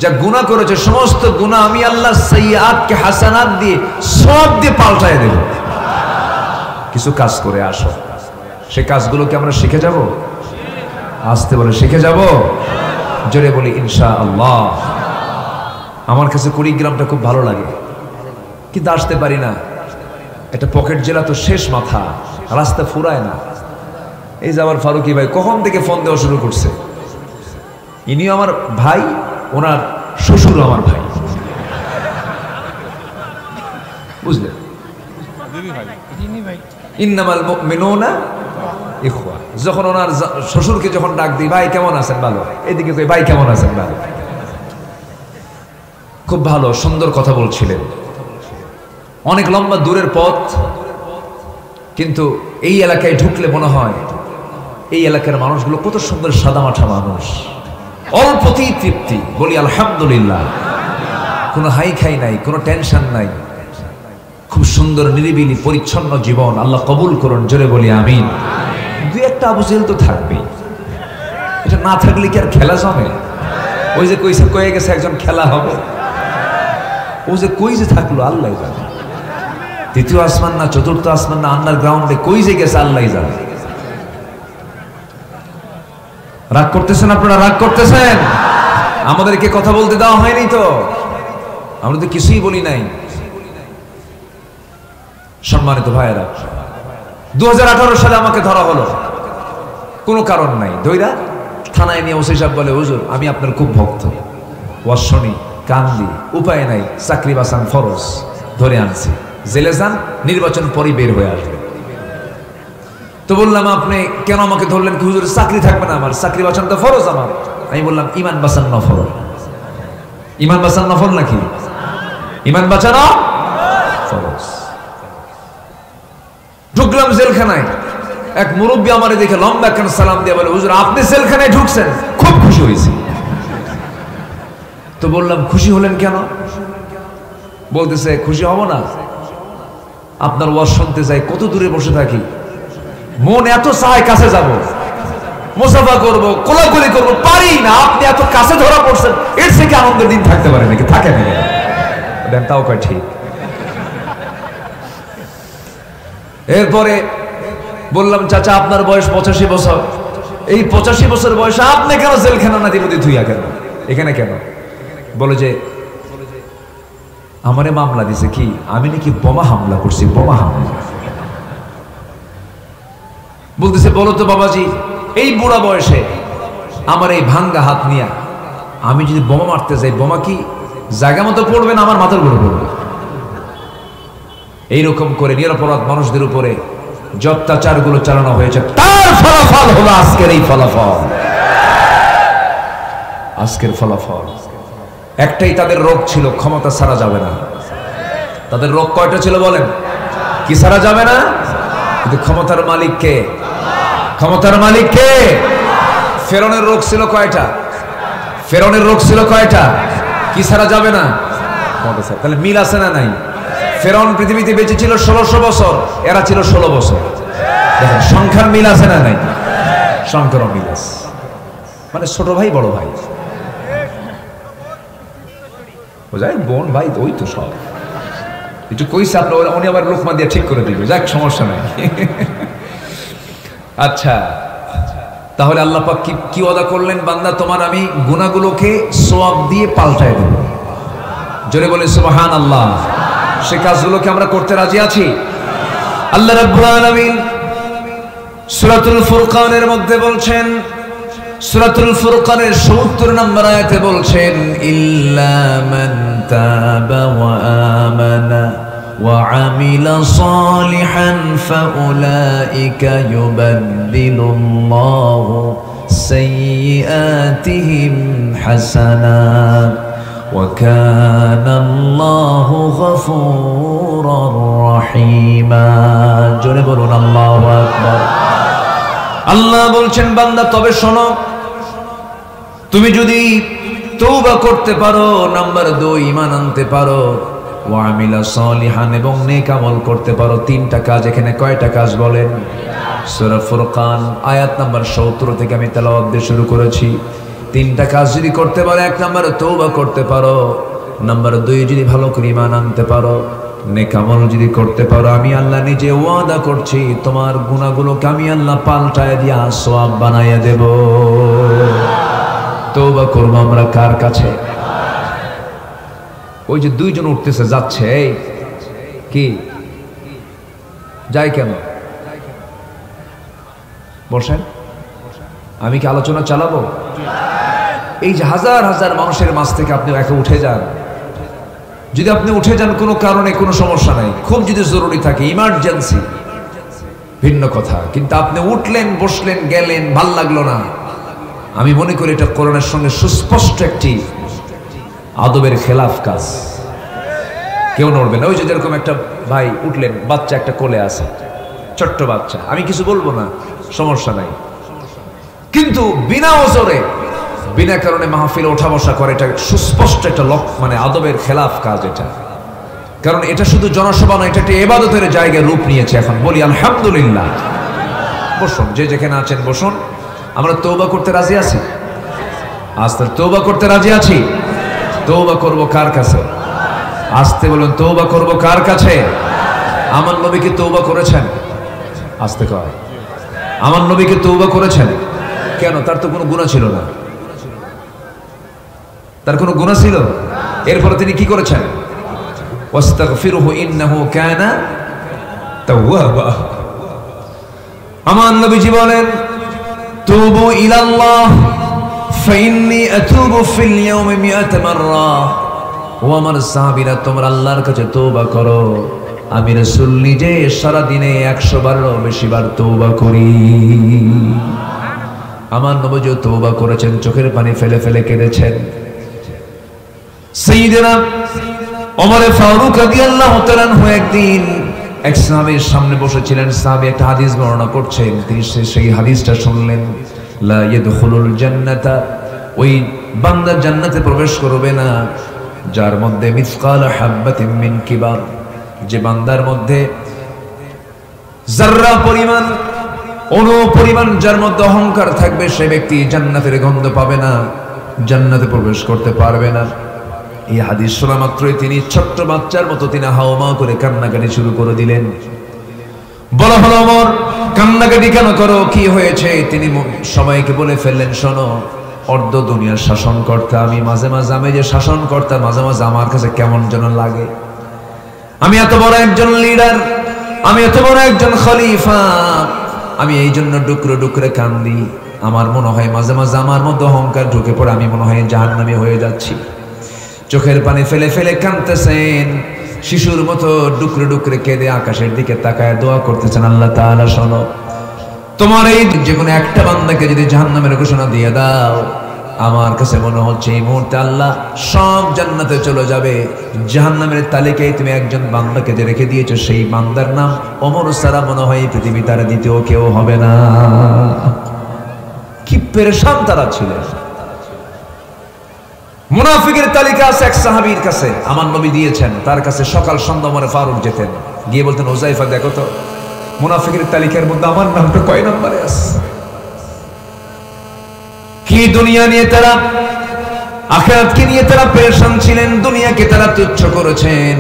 [SPEAKER 1] যা গুনাহ করেছো, সমস্ত গুনাহ আমি আল্লাহ সাইয়্যাতকে হাসানাত দিয়ে সওয়াব দিয়ে পাল্টায় দেব। কিছু কাজ করে আসো, সেই কাজগুলোকে আমরা শিখে যাব। আসতে বলে শিখে যাব, জোরে বলি ইনশাআল্লাহ। আমার কাছে কুড়িগ্রামটা খুব ভালো লাগে, কিন্তু আসতে পারি না। এটা পকেট জেলা তো, শেষ মাথা, রাস্তা ফুরায় না। এই যে আমার ফারুকি ভাই কখন থেকে ফোন দেওয়া শুরু করছে। ইনিও আমার ভাই, ওনার শ্বশুর আমার ভাই, বুঝলেন? ইন্নামাল মুমিনুনা ইখওয়া। যখন ওনার শ্বশুরকে যখন ডাক দিই, ভাই কেমন আছেন? ভালো। এদিকে কই, ভাই কেমন আছেন? ভালো। খুব ভালো, সুন্দর কথা বলছিলেন। অনেক লম্বা দূরের পথ, কিন্তু এই এলাকায় ঢুকলে মনে হয় এই এলাকার মানুষগুলো কত সুন্দর সাদামাঠা মানুষ, অল্পতেই তৃপ্তি। বলি আলহামদুলিল্লাহ। কোনো হাই খাই নাই, কোনো টেনশন নাই, খুব সুন্দর নিরিবিলি পরিচ্ছন্ন জীবন। আল্লাহ কবুল করুন, জোরে বলি আমিন। দুই একটা আবু জেহেল তো থাকবেই, এটা না থাকলে কি আর খেলা জমে? ওই যে কইছে, কয়ে গেছে একজন খেলা হবে, ও যে কই যে থাকলো আল্লাহ জানে। তৃতীয় আসমান না চতুর্থ আসমান না আন্ডারগ্রাউন্ডে কই যে গেছে আল্লাহ জানে। রাগ করতেছেন আপনারা? রাগ করতেছেন? আমাদেরকে কথা বলতে দেওয়া হয়নি তো, আমরা তো কিছুই বলি নাই। সম্মানিত ভাইয়েরা, 2018 সালে আমাকে ধরা হলো, কোনো কারণ নাই। ধইরা থানায় নিয়ে ওসি সাহেব বলে, হুজুর আমি আপনার খুব ভক্ত, ওয়াজ শুনি, কান্দি, উপায় নাই, চাকরি বাঁচান ফরজ, ধরে আনছি। জেলে যান, নির্বাচন পরই বের হয়ে আসবে। তো বললাম, আপনি কেন আমাকে ধরলেন? কি হুজুর চাকরি থাকবে না আমার? চাকরি বাঁচান তো ফরজ আমার। আমি বললাম, ইমান বাঁচান নফল। ইমান বাঁচান নফল নাকি? ইমান বাঁচানো ফরজ। ঢুকলাম জেলখানায়, এক মুরব্বী আমারে দেখে লম্বা একখান সালাম দিয়ে বলে, হুজুর আপনি জেলখানায় ঢুকছেন, খুব খুশি হয়েছি। তো বললাম, খুশি হলেন কেন? বলতেছে, খুশি হব না, আপনার ওয়াজ শুনতে যাই, কত দূরে বসে থাকি, মন এত চায় কাছে যাব, মুসাফা করব, কোলাকুলি করব, পারি না। আপনি এত কাছে ধরা পড়ছেন, এর থেকে আনন্দের দিন থাকতে পারে নাকি? থাকে নাকি? দেন তাও কয় ঠিক। এরপরে বললাম, চাচা আপনার বয়স 85 বছর, এই 85 বছর বয়সে আপনি কেন জেলখানা না দিবদি থুইয়া কেন এখানে কেন? বলে যে আমারে মামলা দিছে কি, আমি নাকি বোমা হামলা করছি, বোমা হামলা। বলতেছে বলো তো বাবাজি, এই বুড়া বয়সে আমার এই ভাঙ্গা হাত নিয়ে আমি যদি বোমা মারতে যাই, বোমা কি জায়গা মতো পড়বে না আমার মাথার উপরে পড়বে? এইরকম করে নিরপরাধ মানুষদের উপরে যে অত্যাচারগুলো চালানো হয়েছে, তার ফলাফল হলো আজকের এই ফলাফল। আজকের ফলাফল একটাই, তাদের রোগ ছিল ক্ষমতা ছাড়া যাবে না। তাদের রোগ কয়টা ছিল বলেন? কি ছাড়া যাবে না? কিন্তু ক্ষমতার মালিক কে? ক্ষমতার মালিক কে? ফেরনের রোগ ছিল কয়টা? ফেরনের রোগ ছিল কয়টা? কি ছাড়া যাবে না? তাহলে মিল আছে না নাই? ফেরন পৃথিবীতে বেঁচে ছিল 1600 বছর, এরা ছিল 16 বছর। দেখেন সংখ্যার মিল আছে না নাই? সংখ্যারও মিল আছে, মানে ছোট ভাই বড় ভাই, বোঝায় বোন ভাই, ওই তো সব একটু কইছে আপনার, উনি আবার লোকমা দিয়ে ঠিক করে দিবে, যাক সমস্যা নাই। আচ্ছা, তাহলে আল্লাহ পাক কি ওয়াদা করলেন? বান্দা তোমার আমি গুনাহগুলোকে সওয়াব দিয়ে পাল্টায় দেব। জোরে বলে সুবহানাল্লাহ। সে কাজগুলোকে আমরা করতে রাজি আছি। আল্লাহ রাব্বুল আলামিন সূরাতুল ফুরকানের মধ্যে বলছেন, সূরাতুল ফুরকানের ৭০ নম্বর আয়াতে বলছেন, ইল্লা মান তাবা ওয়া আমানা ওয়া আমিলা সালিহান ফাউলাইকা ইউবাদদিলুল্লাহু সাইয়্যাতিহিম হাসানাত ওয়া কানাল্লাহু গফুরুর রহিমা। জোরে বলুন আল্লাহু আকবার। আল্লাহ বলছেন, বান্দা তবে শোনো, তুমি যদি তওবা করতে পারো, নাম্বার 2 ঈমান আনতে পারো, ওয়া আমিলা সালিহান এবং নেক আমল করতে পারো। 3টা কাজ। এখানে কয়টা কাজ বলেন? সূরা ফুরকান আয়াত নাম্বার ৭০ থেকে আমি তেলাওয়াত দিয়ে শুরু করেছি। 3টা কাজ যদি করতে পারো, 1 নম্বরে তওবা করতে পারো, নাম্বার 2 যদি ভালো করে ঈমান আনতে পারো, নেক আমল যদি করতে পারো, আমি আল্লাহ নিজে ওয়াদা করছি তোমার গুনাহগুলোকে আমি আল্লাহ পাল্টায় দিয়া সওয়াব বানাইয়া দেব। তওবা করব আমরা কার কাছে? ওই যে 2 জন উঠতেছে, যাচ্ছে, এই কি যায় কেন? বসেন, আমি কি আলোচনা চালাবো? এই যে হাজার হাজার মানুষের মাঝ থেকে আপনি একা উঠে যান। যদি আপনি উঠে যান কোনো কারণে, কোনো সমস্যা নাই, খুব যদি জরুরি থাকে, ইমার্জেন্সি, ভিন্ন কথা। কিন্তু আপনি উঠলেন, বসলেন, গেলেন, ভাল লাগলো না, আমি মনে করি এটা কোরআনের সঙ্গে সুস্পষ্ট একটি আদবের খেলাফ কাজ। কেউ নড়বে না। ওই যে যেরকম একটা ভাই উঠলেন, বাচ্চা একটা কোলে আছে, ছোট্ট বাচ্চা, আমি কিছু বলবো না, সমস্যা নাই, কিন্তু বিনা ওজরে বিনা কারণে মাহফিলে ওঠা বসা করে, এটা সুস্পষ্ট একটা মানে আদবের খেলাফ কাজ এটা। কারণ এটা শুধু জনসভা নয়, এটা একটা ইবাদতের জায়গায় রূপ নিয়েছে। এখন বলি আলহামদুলিল্লাহ। বসুন, যে যেখানে আছেন বসুন। আমরা তওবা করতে রাজি আছি? আস্তে তওবা করতে রাজি আছি? তওবা করব কার কাছে? আস্তে বলুন, তওবা করব কার কাছে? আমার নবী কি তওবা করেছেন? আস্তে কয়, আমার নবী কি তওবা করেছেন? কেন? তার তো কোনো গুনাহ ছিল না। তার কোনো গুনাহ ছিল? এরপরে তিনি কি করেছেন? ওয়াস্তাগফিরহু ইন্নাহু কানা তাওয়াবা। আমার নবীজি বলেন, তুবু ইলাল্লাহ ফাইন্নী আতুবু ফিল ইয়াউমি 100 মাররা। ও আমার সাহাবীরা, তোমরা আল্লাহর কাছে তওবা করো, আমি রাসূল নিজে সারা দিনে 100 বারেরও বেশি বার তওবা করি। আমার নবীজি তওবা করেছেন, চোখের পানি ফেলে ফেলে কেঁদেছেন। সাইয়্যিদনা ওমর ফারুক রাদিয়াল্লাহু তাআলা আনহু একদিন এক সাহাবীর সামনে বসেছিলেন। সাহাবী একটা হাদিস বর্ণনা করছেন, তিনি সেই হাদিসটা শুনলেন। লা ইয়াদখুলুল জান্নাতা, ওই বান্দা জান্নাতে প্রবেশ করবে না যার মধ্যে মিসকাল হাববাতিন মিন কিবার, যে বান্দার মধ্যে যাররা পরিমাণ অনুপরিমাণ যার মধ্যে অহংকার থাকবে সে ব্যক্তি জান্নাতের গন্ধ পাবে না, জান্নাতে প্রবেশ করতে পারবে না। এই হাদিস শোনা মাত্রই তিনি ছোট্ট বাচ্চার মতো তিনি হাওমাও করে কান্নাকাটি শুরু করে দিলেন। বলা হলো, ওমর কান্নাকাটি কেন করো, কি হয়েছে? তিনি সবাইকে বলে ফেললেন, শোনো, অর্ধ দুনিয়ার শাসনকর্তা আমি, মাঝে মাঝে আমি যে শাসনকর্তা মাঝে মাঝে আমার কাছে কেমন যেন লাগে। আমি এত বড় একজন লিডার, আমি এত বড় একজন খলিফা, আমি এই জন্য ডুকরে ডুকরে কান্দি। আমার মনে হয় মাঝে মাঝে আমার মধ্যে অহংকার ঢুকে পড়ে, আমি মনে হয় জাহান্নামী হয়ে যাচ্ছি। চোখের পানি ফেলে ফেলে কাঁদতেছেন, শিশুর মতো ডুকরে ডুকরে কেঁদে আকাশের দিকে তাকায় দোয়া করতেছেন, আল্লাহ তাআলা শোনো, তোমার এই যে কোনো একটা বান্দাকে যদি জাহান্নামের ঘোষণা দিয়ে দাও, আমার কাছে মনে হচ্ছে এই মুহূর্তে আল্লাহ সব জান্নাতে চলে যাবে। জাহান্নামের তালিকায় তুমি একজন বান্দাকে যে রেখে দিয়েছো, সেই বান্দার নাম ওমর ছাড়া মনে হয় এই পৃথিবী তার দ্বিতীয় কেউ হবে না। কি পেরেশান তারা ছিলেন। মুনাফিকের তালিকা আছে এক সাহাবীর কাছে, আমার নবী দিয়েছেন, তার কাছে সকাল সন্ধ্যা ওমর ফারুক যেতেন, গিয়ে বলতেন, হুযায়ফা দেখো তো মুনাফিকের তালিকার মধ্যে আমার নামটা কয় নম্বরে আছে। কি দুনিয়া নিয়ে তারা, আখিরাতকে নিয়ে তারা পেরেশান ছিলেন, দুনিয়াকে তারা তুচ্ছ করেছেন।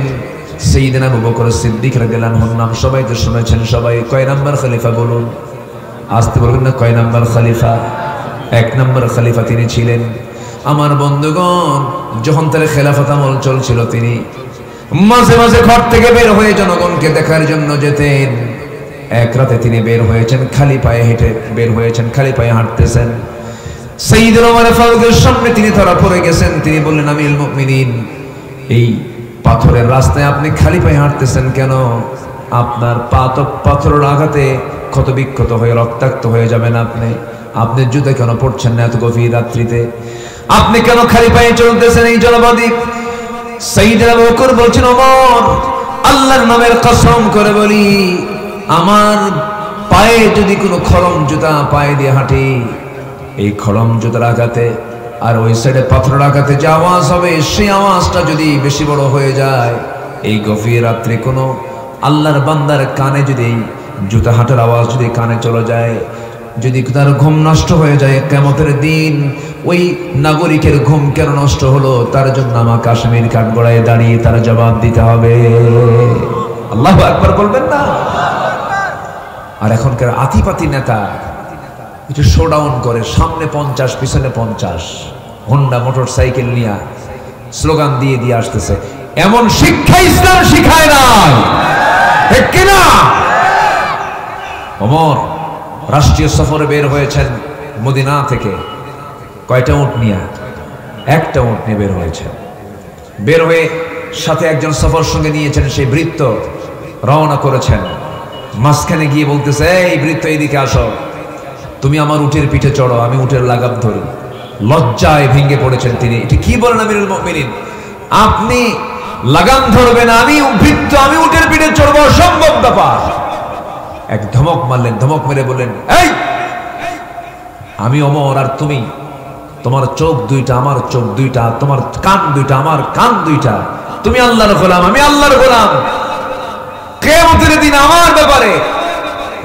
[SPEAKER 1] সাইয়েদনা আবু বকর সিদ্দিক রাদিয়াল্লাহু আনহুর নাম সবাই তো শুনেছেন, সবাই কয় নাম্বার খলিফা বলুন, আসতে বলবেন না, কয় নাম্বার খলিফা? এক নাম্বার খলিফা তিনি ছিলেন। আমার বন্ধুগণ, যখন তার খেলাফত আমল চলছিল, তিনি মাঝে মাঝে ঘর থেকে বের হয়ে জনগণকে দেখার জন্য যেতেন। এক রাতে তিনি বের হয়েছেন খালি পায়ে, হেঁটে বের হয়েছেন, খালি পায়ে হাঁটতেছেন। সাইয়েদনা ওমর ফারুকের সামনে তিনি ধরা পড়ে গেছেন। তিনি বললেন, আমিরুল মুমিনিন, এই পাথরের রাস্তায় আপনি খালি পায়ে হাঁটতেছেন কেন? আপনার পা তো পাথরের আঘাতে ক্ষত বিক্ষত হয়ে রক্তাক্ত হয়ে যাবেন। আপনি জুতা কেন পড়ছেন না এত গভীর রাত্রিতে? আপনি কেন খালি পায়ে চলতেছেন এই জনপদে? সাইয়েদনা আবু বকর বলছেন, ওমর, আল্লাহর নামের কসম করে বলি, আমার পায়ে যদি কোনো খড়ম জুতা পায়ে দিয়ে হাঁটি, এই খড়ম জুতার আঘাতে আর ওই সাইডে পাথরের আঘাতে যে আওয়াজ হবে, সেই আওয়াজটা যদি বেশি বড় হয়ে যায়, এই গভীর রাত্রে কোনো আল্লাহর বান্দার কানে যদি এই জুতা হাঁটার আওয়াজ যদি কানে চলে যায়, যদি তার ঘুম নষ্ট হয়ে যায়, কিয়ামতের দিন ওই নাগরিকের ঘুম কেন নষ্ট হলো, তার জন্য আমাকে কাশ্মীর কাঠগড়ায় দাঁড়িয়ে তার জবাব দিতে হবে। আল্লাহু আকবার বলবেন না? আর এখনকার আতিপাতি নেতা একটু শোডাউন করে, সামনে 50 পিছনে 50 হোন্ডা মোটর সাইকেল নিয়ে স্লোগান দিয়ে দিয়ে আসতেছে। এমন শিক্ষা ইসলাম শিখায় না, ঠিক কিনা? ওমর রাষ্ট্রীয় সফরে বের হয়েছেন মদিনা থেকে, কয়টা উট নিয়ে? একটা উট নিয়ে বের হয়েছেন। বের হয়ে সাথে একজন সফর সঙ্গে নিয়েছেন, সেই বৃত্ত রওনা করেছেন। মাঝখানে গিয়ে বলতেছে, এই বৃত্ত এইদিকে আসো, তুমি আমার উটের পিঠে চড়ো, আমি উটের লাগাম ধরি। লজ্জায় ভেঙে পড়েছেন তিনি। এটি কি বলেন আমিরুল মুমিনিন? আপনি লাগাম ধরবেন, আমি বৃত্ত, আমি উটের পিঠে চড়বো, অসম্ভব ব্যাপার। এক ধমক মারলেন, ধমক মেরে বললেন, এই আমি ওমর আর তুমি, তোমার চোখ দুইটা আমার চোখ দুইটা, তোমার কান দুইটা আমার কান দুইটা, তুমি আল্লাহর গোলাম, আমি আল্লাহর গোলাম। কিয়ামতের দিন আমার ব্যাপারে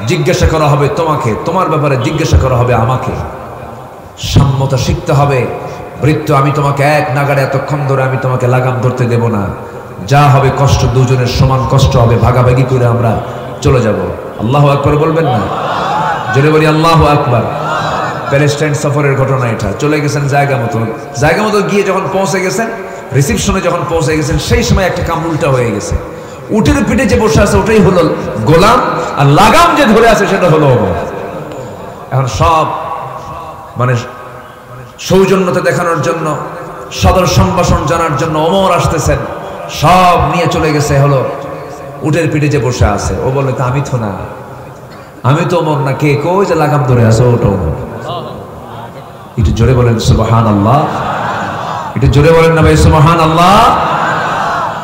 [SPEAKER 1] জিজ্ঞাসা করা হবে তোমাকে, তোমার ব্যাপারে জিজ্ঞাসা করা হবে আমাকে। সাম্যতা শিখতে হবে। বৃত্ত আমি তোমাকে এক নাগাড়ে এতক্ষণ ধরে আমি তোমাকে লাগাম ধরতে দেব না। যা হবে কষ্ট দুজনের সমান কষ্ট হবে, ভাগাভাগি করে আমরা চলে যাব। আল্লাহু আকবার বলবেন না? জোরে বলি আল্লাহু আকবার। প্যালেস্টাইন সফরের ঘটনা এটা। চলে গেছেন জায়গা মতো গিয়ে যখন পৌঁছে গেছেন, রিসিপশনে যখন পৌঁছে গেছেন, সেই সময় একটা কাম উল্টা হয়ে গেছে। উটের পিঠে যে বসে আছে ওটাই হলো গোলাম, আর লাগাম যে ধরে আছে সেটা হলো ওমর। এখন সব মানে সৌজন্যতা দেখানোর জন্য, সদর সম্ভাষণ জানার জন্য ওমর আসতেছেন, সব নিয়ে চলে গেছে হলো উটের পিঠে যে বসে আছে। ও বলে, তা আমি তো না, আমি তো ওমর না। কে? কই যে লাগাম ধরে আছে ওটা ওমর। একটু জোরে বলেন সুবহানাল্লাহ, একটু জোরে বলেন না ভাই সুবহানাল্লাহ।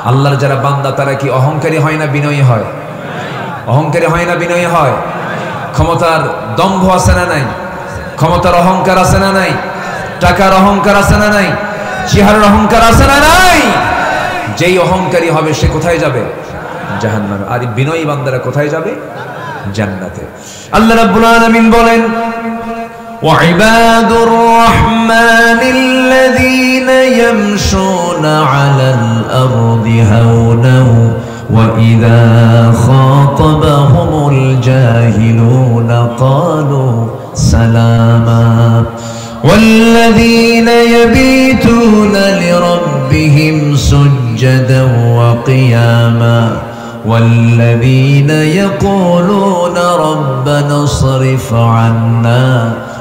[SPEAKER 1] আল্লাহর যারা বান্দা তারা কি অহংকারী হয় না বিনয়ী হয়? অহংকারী হয় না বিনয়ী হয়? ক্ষমতার দম্ভ আছে না নাই? ক্ষমতার অহংকার আছে না নাই? টাকার অহংকার আছে না নাই? চেহারার অহংকার আছে না নাই? যেই অহংকারী হবে সে কোথায় যাবে? জাহান্নামে। আর বিনয়ী বান্দারা কোথায় যাবে? জান্নাতে। আল্লাহ রাব্বুল আলামিন বলেন وعباد الرحمن الذين يمشون على الأرض هونا وإذا خاطبهم الجاهلون قالوا سلاما والذين يبيتون لربهم سجدا وقياما والذين يقولون ربنا اصرف عنا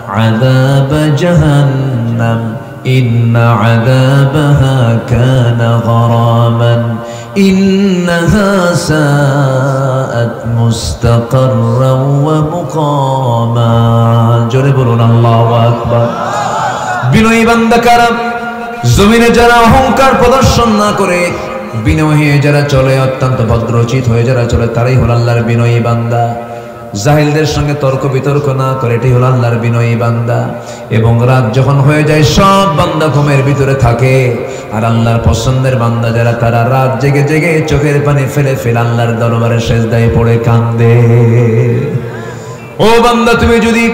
[SPEAKER 1] عذاب جهنم إن عذابها كان غراما إنها ساءت مستقرا ومقاما جربون الله أكبر বিনয়ী বান্দা কারা জমিনে যারা অহংকার প্রদর্শন না করে বিনয়ী হয়ে যারা চলে অত্যন্ত ভদ্রচিত হয়ে যারা চলে তারাই হলো আল্লাহর বিনয়ী বান্দা জাহিলদের সঙ্গে তর্ক বিতর্ক না করে এটাই হলো আল্লাহর বিনয়ী বান্দা এবং রাত যখন হয়ে যায় সব বান্দা ঘুমের ভিতরে থাকে আর আল্লাহর পছন্দের বান্দা যারা তারা রাত জেগে জেগে চোখের পানি ফেলে ফেলে আল্লাহর দরবারে সেজদায় পড়ে কাঁদে ও বান্দা তুমি যদি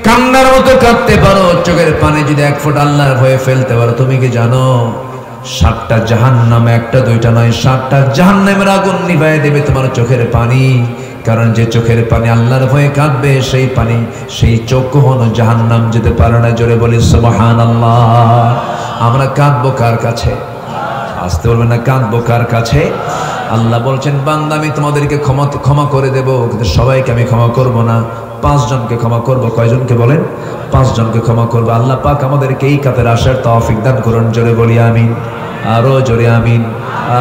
[SPEAKER 1] কান্নার মতো কাঁদতে পারো চোখের পানি যদি এক ফোঁটা আল্লাহর ভয়ে ফেলতে পারো তুমি কি জানো 7টা জাহান্নাম একটা দুইটা নয় 7টা জাহান্নামের আগুন নিভায়ে দেবে তোমার চোখের পানি কারণ যে চোখের পানি আল্লাহর ভয়ে কাঁদবে সেই পানি সেই চোখ কখনো জাহান্নাম যেতে পারে না জোরে বলি সুবহানাল্লাহ আমরা কাঁদবো কার কাছে আসতে বলবেন না কাঁদবো কার কাছে আল্লাহ বলছেন বান্দা আমি তোমাদেরকে ক্ষমা করে দেব কিন্তু সবাইকে আমি ক্ষমা করব না 5 জনকে ক্ষমা করব কয়জনকে বলেন 5 জনকে ক্ষমা করব আল্লাহ পাক আমাদেরকে এই কাতের আশার তৌফিক দান করুন জোরে বলি আমিন আরো জোরে আমিন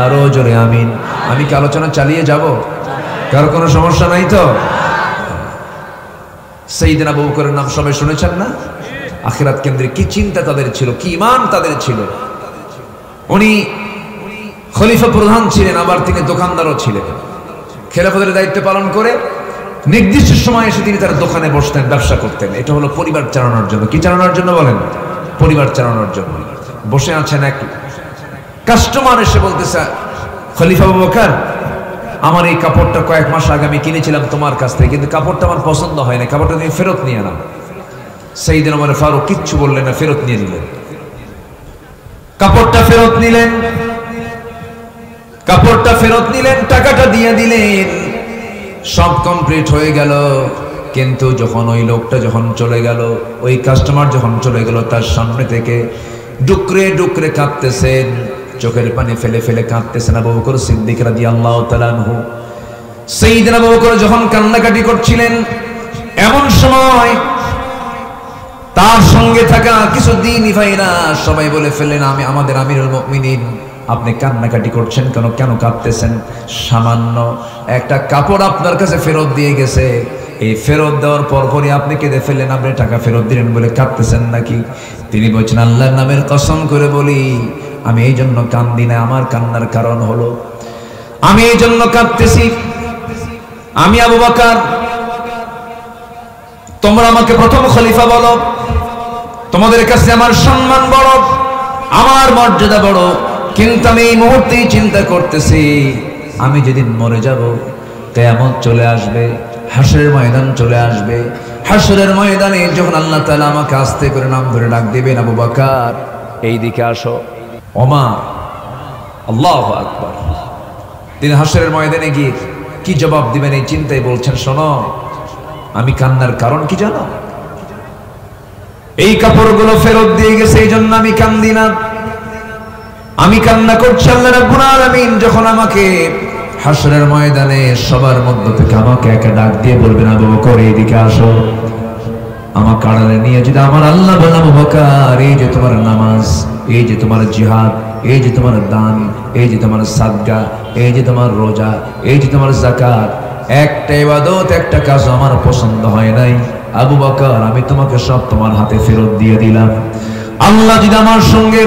[SPEAKER 1] আরো জোরে আমিন আমি কি আলোচনা চালিয়ে যাব কার কোনো সমস্যা নাই তো সাইয়েদনা আবু বকরের নাম সবাই শুনেছেন না আখিরাত কেন্দ্রিক কি চিন্তা তাদের ছিল কি ঈমান তাদের ছিল উনি খলিফা প্রধান ছিলেন আবার তিনি দোকানদারও ছিলেন খেলাফতের দায়িত্ব পালন করে নির্দিষ্ট সময় এসে তিনি তার দোকানে বসতেন ব্যবসা করতেন এটা হলো পরিবার চালানোর জন্য কি চালানোর জন্য বলেন পরিবার চালানোর জন্য বসে আছেন এক কাস্টমার এসে বলতেছে খলিফা আবু বকর আমার এই কাপড়টা কয়েক মাস আগে আমি কিনেছিলাম তোমার কাছ থেকে কিন্তু কাপড়টা আমার পছন্দ হয় না কাপড়টা তুমি ফেরত নিয়ে নাও সাইয়েদনা ওমর ফারুক কিচ্ছু বললেন না ফেরত নিয়ে নিলেন কাপড়টা ফেরত নিলেন টাকাটা দিয়ে দিলেন সব কমপ্লিট হয়ে গেল কিন্তু যখন ওই লোকটা যখন চলে গেল ওই কাস্টমার যখন চলে গেল তার সামনে থেকে ডুকরে ডুকরে কাঁদতেছেন চোখের পানি ফেলে ফেলে কাঁদতেছেন আবু বকর সিদ্দিক রাদিয়াল্লাহু তাআলা আনহু সাইয়েদনা আবু বকর যখন কান্নাকাটি করছিলেন এমন সময় তার সঙ্গে থাকা কিছু দ্বীনি ভাইরা সবাই বলে ফেললেন আমি আমাদের আমিরুল মুমিনিন আপনি কান্নাকাটি করছেন কেন কাঁদতেছেন সামান্য একটা কাপড় আপনার কাছে ফেরত দিয়ে গেছে এই ফেরত দেওয়ার পরপরই আপনি কেঁদে ফেললেন আপনি টাকা ফেরত দিলেন বলে কাঁদতেছেন নাকি তিনি বলছেন আল্লাহর নামের কসম করে বলি আমি এই জন্য কান্দি না আমার কান্নার কারণ হলো আমি এই জন্য কাঁদতেছি আমি আবু বকর তোমরা আমাকে প্রথম খলিফা বলো তোমাদের কাছে আমার সম্মান বড় আমার মর্যাদা বড় কিন্তু আমি এই মুহূর্তেই চিন্তা করতেছি আমি যেদিন মরে যাব কিয়ামত চলে আসবে হাসরের ময়দান চলে আসবে হাসরের ময়দানে যখন আল্লাহ তাআলা আমাকে আস্তে করে নাম ধরে ডাক দিবেন আবু বকর এই দিকে আসো ওমর আল্লাহু আকবার তিনি হাসরের ময়দানে গিয়ে কি জবাব দিবেন এই চিন্তায় বলছেন শোনো আমি কান্নার কারণ কি জানো এই কাপড়গুলো ফেরত দিয়ে গেছে এই জন্য আমি কান্দি না আমি কান্না করছি আল্লাহ রাব্বুল আলামিন যখন আমাকে হাসরের ময়দানে সবার মধ্য থেকে আমাকে একা ডাক দিয়ে বলবেন আবু বকর এইদিকে আসো আমাকে আড়ালে নিয়ে যদি আমার আল্লাহ বলেন আবু বকর এই যে তোমার নামাজ এই যে তোমার জিহাদ এই যে তোমার দান এই যে তোমার সাদকা এই যে তোমার রোজা এই যে তোমার যাকাত একটা ইবাদত একটা কাজ আমার পছন্দ হয় নাই আবু বকর আমি তোমাকে সব তোমার হাতে ফেরত দিয়ে দিলাম আল্লাহ যদি আমার সঙ্গে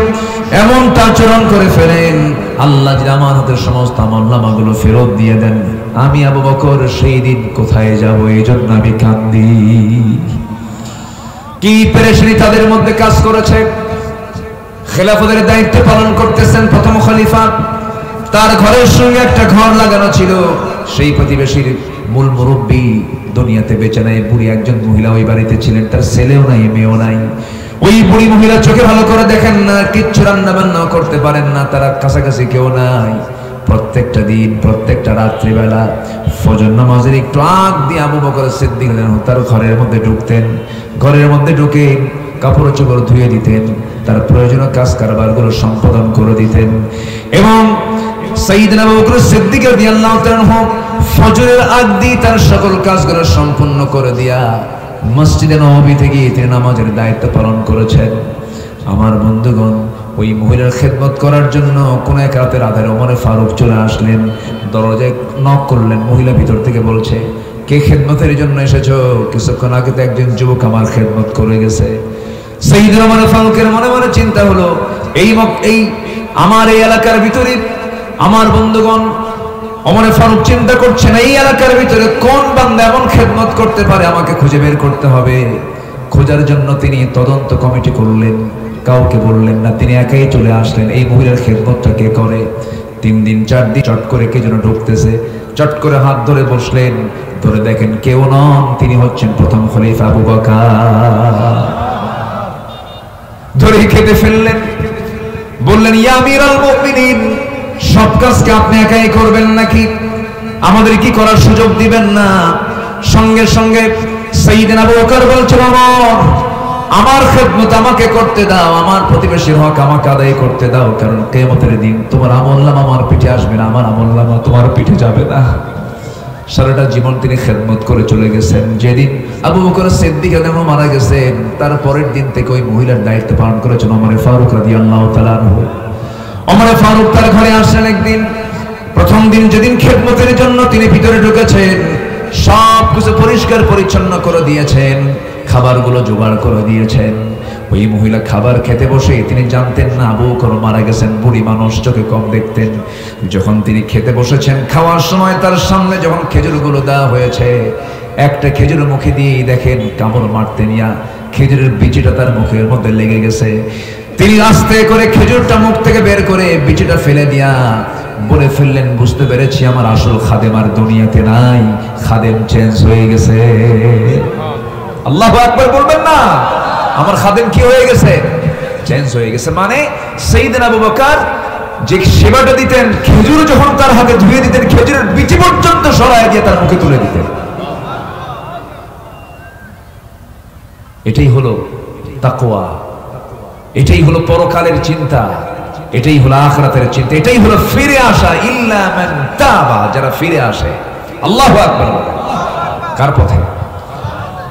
[SPEAKER 1] এমনটা আচরণ করে ফেলেন আল্লাহ যদি আমার হাতের সমস্ত আমলনামাগুলো ফেরত দিয়ে দেন আমি আবু বকর সেই দিন কোথায় যাব এই জন্য আমি কান্দি কি পেরেশানি তাদের মধ্যে কাজ করেছে খেলাফতের দায়িত্ব পালন করতেছেন প্রথম খলিফা তার ঘরের সঙ্গে একটা ঘর লাগানো ছিল সেই প্রতিবেশীর মূল মুরব্বী দুনিয়াতে বেঁচে নাই, বুড়ি একজন মহিলা ওই বাড়িতে ছিলেন, তার ছেলেও নাই মেয়েও নাই। ওই বুড়ি মহিলা চোখে ভালো করে দেখেন না, কিচ্ছু রান্না বান্নাও করতে পারেন না, তারা কাছাকাছি কেউ নাই। প্রত্যেকটা দিন প্রত্যেকটা রাত্রিবেলা ফজর নামাজের একটু আগ দিয়ে আবু বকর সিদ্দিক তার ঘরের মধ্যে ঢুকতেন, ঘরের মধ্যে ঢুকে কাপড় চোপড় ধুয়ে দিতেন, তার প্রয়োজনীয় কাজ কারবারগুলো সম্পাদন করে দিতেন। এবং সাইয়েদনা আবু বকর সিদ্দিক রাদিয়াল্লাহু তাআলা ফজরের আগ দিয়ে তার সকল কাজগুলো সম্পূর্ণ করে দিয়া মসজিদে নববী থেকে তিনি নামাজের দায়িত্ব পালন করেছেন। আমার বন্ধুগণ, ওই মহিলার খেদমত করার জন্য কোন এক রাতের আধারে ওমরে ফারুক চলে আসলেন, দরজায় নক করলেন। মহিলা ভিতর থেকে বলছে, কে খেদমতের জন্য এসেছো? কিছুক্ষণ আগে তো একজন যুবক আমার খেদমত করে গেছে। সাইয়েদনা ওমর ফারুকের মনে মনে চিন্তা হলো, এই আমার এই এলাকার ভিতরে আমার বন্ধুগণ ওমর ফারুক চিন্তা করছেন, এই এলাকার ভিতরে কোন বান্দা এমন খেদমত করতে পারে, আমাকে খুঁজে বের করতে হবে। খোঁজার জন্য তিনি তদন্ত কমিটি করলেন, কাউকে বললেন না, তিনি একাই চলে আসলেন। এই মহিলার খেদমতটা কে করে? 3 দিন 4 দিন চট করে কে যেন ঢুকতেছে, চট করে হাত ধরে বসলেন, ধরে দেখেন কেউ নন, তিনি হচ্ছেন প্রথম খলিফা আবু বকর। ধরে খেতে ফেললেন, বললেন, ইয়া আমিরুল মুমিনিন, সব কাজকে আপনি একাই করবেন নাকি? আমাদের কি করার সুযোগ দিবেন না? সঙ্গে সঙ্গে সাইয়েদনা আবু বকর বলছেন, ওমর, আমার খেদমত আমাকে করতে দাও, আমার প্রতিবেশীর হক আমাকে আদায় করতে দাও, কারণ কিয়ামতের দিন তোমার আমলনামা আমার পিঠে আসবে না, আমার আমলনামা তোমার পিঠে যাবে না। সারাটা জীবন তিনি খেদমত করে চলে গেছেন। যেদিন আবু বকর সিদ্দিক রাদিয়াল্লাহু মারা গেছেন, তার পরের দিন থেকে ওই মহিলার দায়িত্ব পালন করেছেন ওমর ফারুক রাদিয়াল্লাহু তাআলা আনহু। ওমর ফারুক তার ঘরে আসলেন একদিন। প্রথম দিন যেদিন খেদমতের জন্য তিনি ভিতরে ঢুকেছেন, সব কিছু পরিষ্কার পরিচ্ছন্ন করে দিয়েছেন, খাবারগুলো জোগাড় করে দিয়েছেন। ওই মহিলা খাবার খেতে বসে তিনি জানতেন না আবু বকর মারা গেছেন, বুড়ি মানুষ, চোখে কম দেখতেন। যখন তিনি খেতে বসেছেন, খাওয়ার সময় তার সামনে যখন খেজুরগুলো দেওয়া হয়েছে, একটা খেজুর মুখে দিয়ে দেখেন কামড় মারতে নিয়া খেজুরের বিচিটা তার মুখের মধ্যে লেগে গেছে। তিনি আস্তে করে খেজুরটা মুখ থেকে বের করে বিচিটা ফেলে দিয়া বলে ফেললেন, বুঝতে পেরেছি আমার আসল খাদেম আর দুনিয়াতে নাই, খাদেম চেঞ্জ হয়ে গেছে। আল্লাহু আকবার বলবেন না? আমার খাদেম কি হয়ে গেছে? চেঞ্জ হয়ে গেছে। মানে সাইয়েদনা আবু বকর যে সেবাটা দিতেন, খেজুর যখন তার হাতে ধুয়ে দিতেন, খেজুরের বিচি পর্যন্ত সরায় দিয়ে তার মুখে তুলে দিতেন। এটাই হলো তাকওয়া, এটাই হলো পরকালের চিন্তা, এটাই হলো আখিরাতের চিন্তা, এটাই হলো ফিরে আসা। ইল্লা মান তাবা, যারা ফিরে আসে। আল্লাহু আকবার। কার পথে?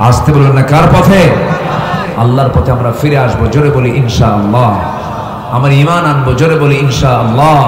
[SPEAKER 1] আসতে বলবেন না, কার পথে? আল্লাহর পথে আমরা ফিরে আসবো। জোরে বলি ইনশাআল্লাহ। আমার ঈমান আনবো, জোরে বলি ইনশাআল্লাহ।